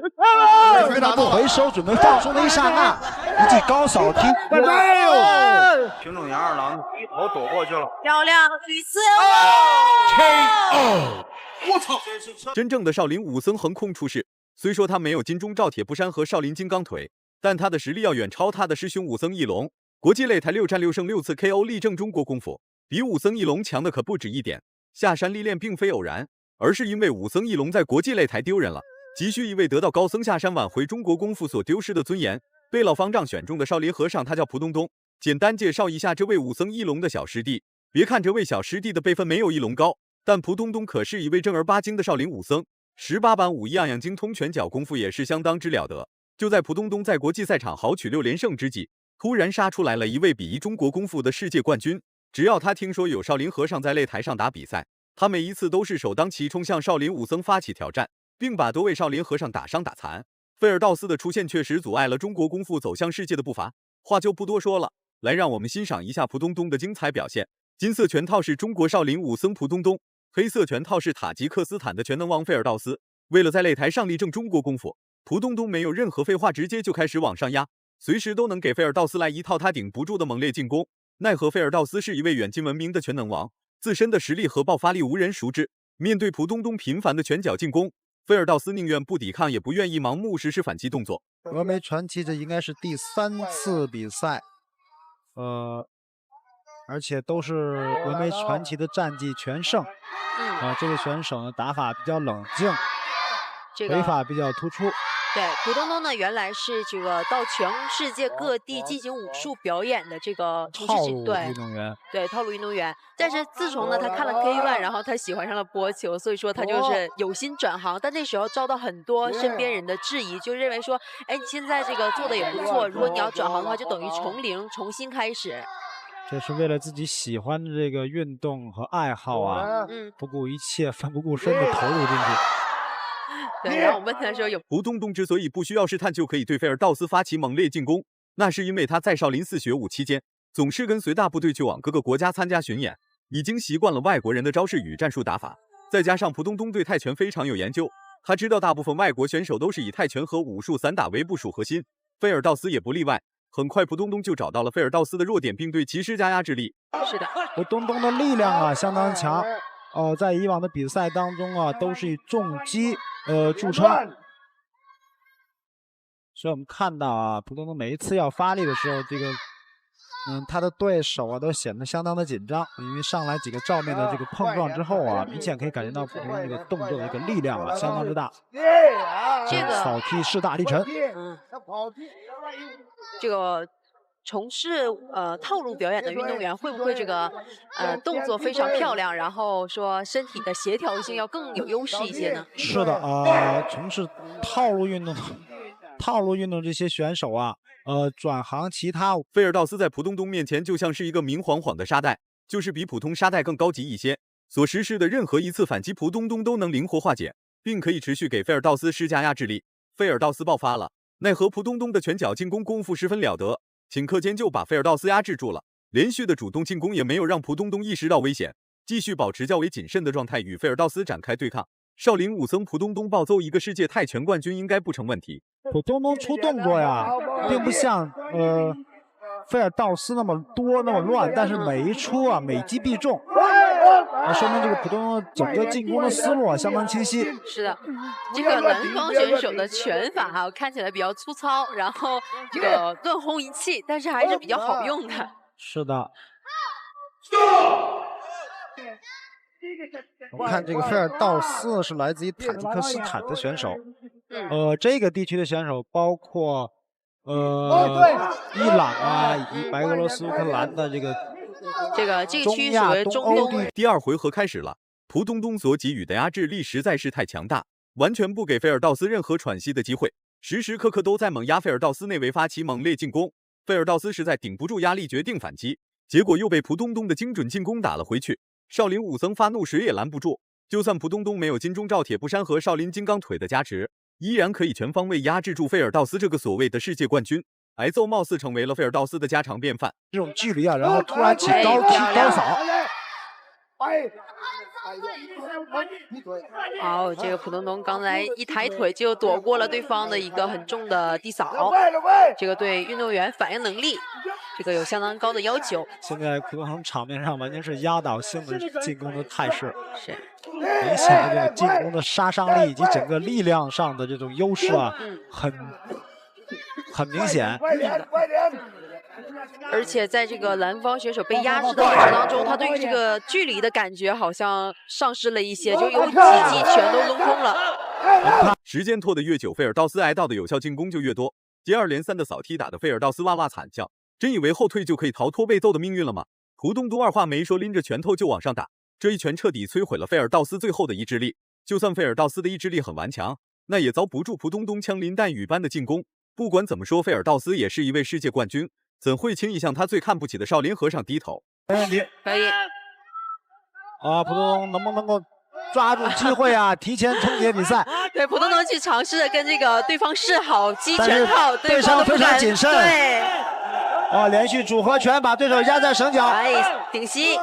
菲尔不回收，准备放松的一刹那，一记高扫踢，平整杨二郎低头躲过去了，漂亮一次。我操！真正的少林武僧横空出世，虽说他没有金钟罩铁布衫和少林金刚腿，但他的实力要远超他的师兄武僧义龙。国际擂台6战6胜6次 KO 力证中国功夫，比武僧义龙强的可不止一点。下山历练并非偶然，而是因为武僧义龙在国际擂台丢人了，急需一位得道高僧下山挽回中国功夫所丢失的尊严。被老方丈选中的少林和尚，他叫蒲东东。简单介绍一下这位武僧义龙的小师弟。别看这位小师弟的辈分没有义龙高，但蒲东东可是一位正儿八经的少林武僧，18般武艺样样精通，拳脚功夫也是相当之了得。就在蒲东东在国际赛场豪取6连胜之际，突然杀出来了一位比翼中国功夫的世界冠军。只要他听说有少林和尚在擂台上打比赛，他每一次都是首当其冲向少林武僧发起挑战，并把多位少林和尚打伤打残。菲尔道斯的出现确实阻碍了中国功夫走向世界的步伐。话就不多说了，来让我们欣赏一下蒲东东的精彩表现。金色拳套是中国少林武僧蒲东东，黑色拳套是塔吉克斯坦的全能王菲尔道斯。为了在擂台上力证中国功夫，蒲东东没有任何废话，直接就开始往上压，随时都能给菲尔道斯来一套他顶不住的猛烈进攻。奈何菲尔道斯是一位远近闻名的全能王，自身的实力和爆发力无人熟知。面对蒲东东频繁的拳脚进攻，菲尔道斯宁愿不抵抗，也不愿意盲目实施反击动作。峨眉传奇这应该是第3次比赛，而且都是峨眉传奇的战绩全胜。这位选手呢打法比较冷静，腿法比较突出。对，蒲东东呢原来是这个到全世界各地进行武术表演的这个套路运动员，对套路运动员。但是自从呢他看了 K1，然后他喜欢上了波球，所以说他就是有心转行。但那时候遭到很多身边人的质疑，就认为说，哎，你现在这个做的也不错，如果你要转行的话，就等于从零重新开始。这是为了自己喜欢的这个运动和爱好啊，不顾一切、奋不顾身的投入进去。对，然后我问他说有蒲东东之所以不需要试探就可以对菲尔道斯发起猛烈进攻，那是因为他在少林寺学武期间，总是跟随大部队去往各个国家参加巡演，已经习惯了外国人的招式与战术打法。再加上蒲东东对泰拳非常有研究，他知道大部分外国选手都是以泰拳和武术散打为部署核心，菲尔道斯也不例外。很快蒲东东就找到了菲尔道斯的弱点，并对其施加压制力。是的，蒲东东的力量啊相当强。在以往的比赛当中啊，都是以重击著称，所以我们看到啊，蒲东东每一次要发力的时候，这个他的对手啊都显得相当的紧张，因为上来几个照面的这个碰撞之后啊，明显可以感觉到蒲东东这个动作的一个力量啊相当之大。这个扫踢势大力沉，这个从事套路表演的运动员会不会这个动作非常漂亮，然后说身体的协调性要更有优势一些呢？是的从事套路运动这些选手啊，转行其他。菲尔道斯在蒲东东面前就像是一个明晃晃的沙袋，就是比普通沙袋更高级一些。所实施的任何一次反击，蒲东东都能灵活化解，并可以持续给菲尔道斯施加压制力。菲尔道斯爆发了，奈何蒲东东的拳脚进攻功夫十分了得，顷刻间就把菲尔道斯压制住了。连续的主动进攻也没有让蒲东东意识到危险，继续保持较为谨慎的状态与菲尔道斯展开对抗。少林武僧蒲东东暴揍一个世界泰拳冠军应该不成问题。蒲东东出动作呀，并不像菲尔道斯那么多那么乱，但是每一出啊每击必中，说明这个蒲东东整个进攻的思路啊相当清晰。是的，这个南方选手的拳法哈看起来比较粗糙，然后这个断轰一气，但是还是比较好用的。是的。我们看这个菲尔道斯是来自于塔吉克斯坦的选手，这个地区的选手包括伊朗啊以及白俄罗斯、乌克兰的这个区属于中东。第二回合开始了，蒲东东所给予的压制力实在是太强大，完全不给菲尔道斯任何喘息的机会，时时刻刻都在猛压菲尔道斯内围发起猛烈进攻。菲尔道斯实在顶不住压力，决定反击，结果又被蒲东东的精准进攻打了回去。少林武僧发怒，谁也拦不住。就算蒲东东没有金钟罩铁布衫和少林金刚腿的加持，依然可以全方位压制住菲尔道斯这个所谓的世界冠军。挨揍貌似成为了菲尔道斯的家常便饭。这种距离啊，然后突然起高踢高扫，好，这个普东东刚才一抬腿就躲过了对方的一个很重的地扫，这个对运动员反应能力，这个有相当高的要求。现在普东东场面上完全是压倒性的进攻的态势，是明显的这个进攻的杀伤力以及整个力量上的这种优势啊，很明显。而且在这个蓝方选手被压制的过程当中，他对于这个距离的感觉好像丧失了一些，就有几记全都抡空了。时间拖得越久，费尔道斯挨到的有效进攻就越多。接二连三的扫踢打得费尔道斯哇哇惨叫，真以为后退就可以逃脱被揍的命运了吗？普东东二话没说，拎着拳头就往上打，这一拳彻底摧毁了费尔道斯最后的意志力。就算费尔道斯的意志力很顽强，那也遭不住普东东枪林弹雨般的进攻。不管怎么说，费尔道斯也是一位世界冠军，怎会轻易向他最看不起的少林和尚低头？没问题，可以。啊，普东东能不能够抓住机会啊，提前终结比赛？对，普东东去尝试着跟这个对方示好，击拳套，对手非常谨慎。对，哦，连续组合拳把对手压在绳脚。哎，顶膝。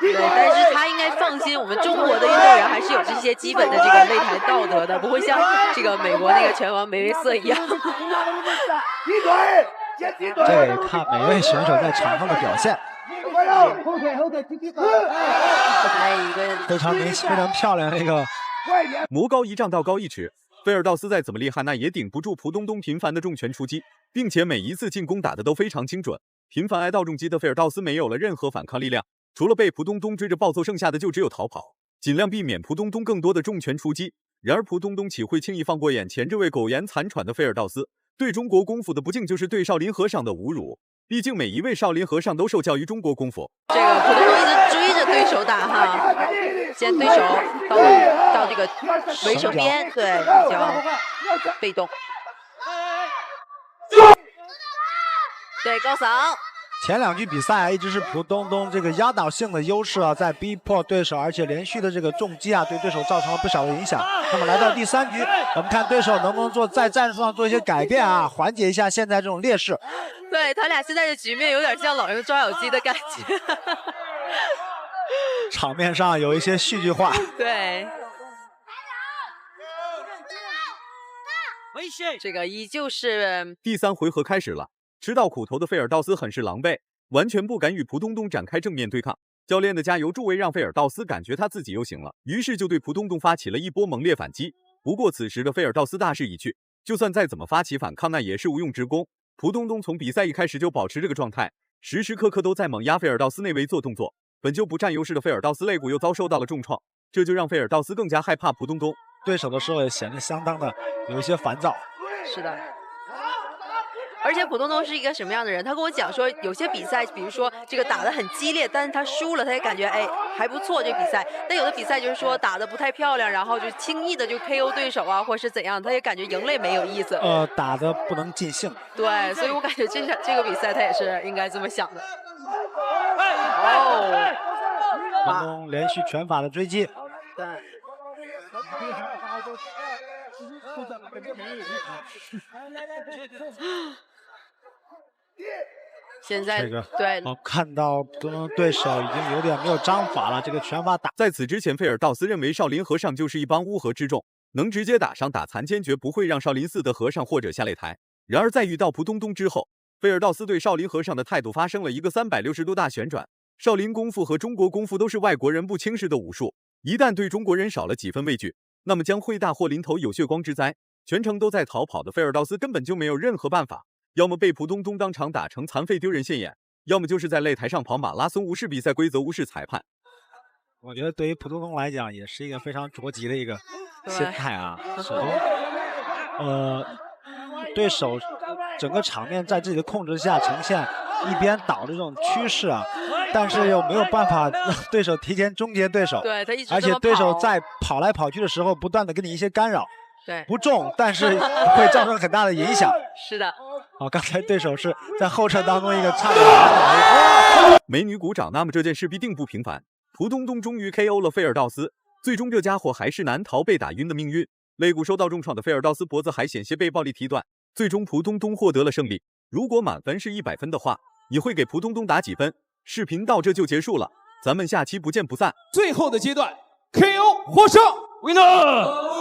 对，但是他应该放心，我们中国的运动员还是有这些基本的这个擂台道德的，不会像这个美国那个拳王梅维瑟一样。这也看每位选手在场上的表现。非常明显，非常漂亮的一个魔高一丈，道高一尺。菲尔道斯再怎么厉害，那也顶不住普东东频繁的重拳出击，并且每一次进攻打得都非常精准。频繁挨到重击的菲尔道斯没有了任何反抗力量，除了被普东东追着暴揍，剩下的就只有逃跑，尽量避免普东东更多的重拳出击。然而普东东岂会轻易放过眼前这位苟延残喘的菲尔道斯？对中国功夫的不敬就是对少林和尚的侮辱，毕竟每一位少林和尚都受教于中国功夫。这个普东东一直追着对手打哈，现在对手到这个围手边，对，比较被动。对，高扫。前两局比赛一直是普东东这个压倒性的优势啊，在逼迫对手，而且连续的这个重击啊，对对手造成了不小的影响。那么来到第三局，我们看对手能不能在战术上做一些改变啊，缓解一下现在这种劣势。对他俩现在的局面有点像老鹰抓小鸡的感觉，场面上有一些戏剧化。对，这个依旧是第三回合开始了。吃到苦头的费尔道斯很是狼狈，完全不敢与普东东展开正面对抗。教练的加油助威让费尔道斯感觉他自己又行了，于是就对普东东发起了一波猛烈反击。不过此时的费尔道斯大势已去，就算再怎么发起反抗，那也是无用之功。普东东从比赛一开始就保持这个状态，时时刻刻都在猛压费尔道斯内围做动作。本就不占优势的费尔道斯肋骨又遭受到了重创，这就让费尔道斯更加害怕普东东。对手的时候也显得相当的有一些烦躁。是的。而且普东东是一个什么样的人？他跟我讲说，有些比赛，比如说这个打得很激烈，但是他输了，他也感觉哎还不错这比赛。但有的比赛就是说打得不太漂亮，然后就轻易的就 KO 对手啊，或是怎样，他也感觉赢了也没有意思。打得不能尽兴。对，所以我感觉这个比赛他也是应该这么想的。哦，普东东连续拳法的追击。对。现在这个对，看到对手已经有点没有章法了，这个拳法打。在此之前，费尔道斯认为少林和尚就是一帮乌合之众，能直接打伤打残，坚决不会让少林寺的和尚或者下擂台。然而在遇到普东东之后，费尔道斯对少林和尚的态度发生了一个360度大旋转。少林功夫和中国功夫都是外国人不轻视的武术，一旦对中国人少了几分畏惧，那么将会大祸临头，有血光之灾。全程都在逃跑的费尔道斯根本就没有任何办法，要么被普东东当场打成残废丢人现眼，要么就是在擂台上跑马拉松，无视比赛规则，无视裁判。我觉得对于普东东来讲，也是一个非常着急的一个心态啊。首先，对手整个场面在自己的控制下呈现一边倒的这种趋势啊，但是又没有办法让对手提前终结对手。对，他一直而且对手在跑来跑去的时候，不断的给你一些干扰。对，不重，但是会造成很大的影响。是的。刚才对手是在后撤当中一个差点滑倒。美女鼓掌，那么这件事必定不平凡。普东东终于 KO 了费尔道斯，最终这家伙还是难逃被打晕的命运。肋骨受到重创的费尔道斯脖子还险些被暴力踢断，最终普东东获得了胜利。如果满分是100分的话，你会给蒲东东打几分？视频到这就结束了，咱们下期不见不散。最后的阶段 KO 获胜 ，Winner。